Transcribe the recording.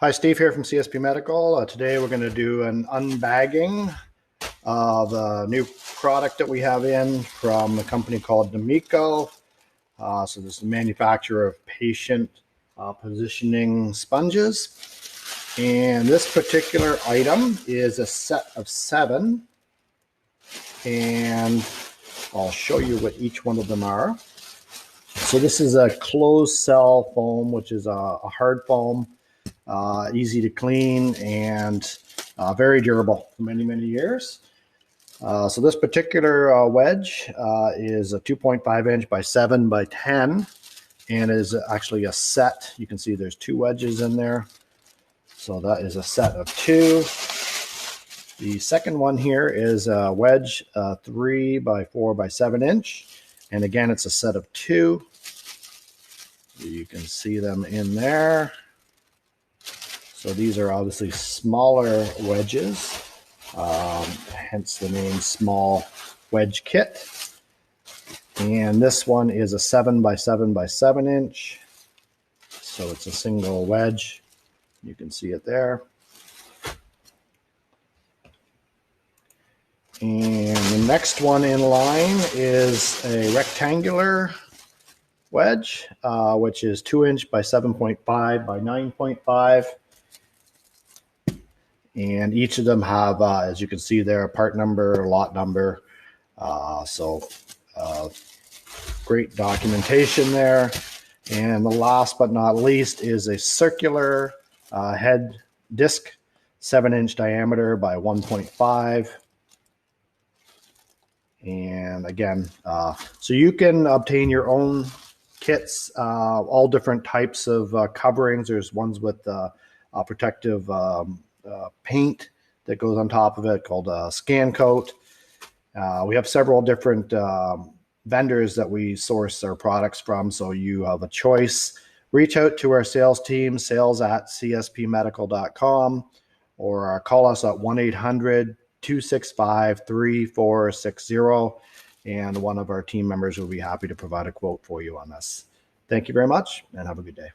Hi, Steve here from CSP Medical. Today we're going to do an unbagging of a new product that we have in from a company called Domico. So this is the manufacturer of patient positioning sponges. And this particular item is a set of 7. And I'll show you what each one of them are. So this is a closed cell foam, which is a hard foam. Easy to clean and very durable for many, many years. So this particular wedge is a 2.5 inch by 7 by 10 and is actually a set. You can see there's 2 wedges in there. So that is a set of 2. The second one here is a wedge 3 by 4 by 7 inch. And again, it's a set of 2. You can see them in there. So these are obviously smaller wedges, hence the name Small Wedge Kit. And this one is a 7 by 7 by 7 inch. So it's a single wedge. You can see it there. And the next one in line is a rectangular wedge, which is 2 inch by 7.5 by 9.5. And each of them have, as you can see there, a part number, lot number. Great documentation there. And the last but not least is a circular head disc, 7 inch diameter by 1.5. And again, so you can obtain your own kits, all different types of coverings. There's ones with protective paint that goes on top of it called a scan coat. We have several different vendors that we source our products from, so you have a choice. Reach out to our sales team, sales@cspmedical.com, or call us at 1-800-265-3460, and one of our team members will be happy to provide a quote for you on this. Thank you very much, and have a good day.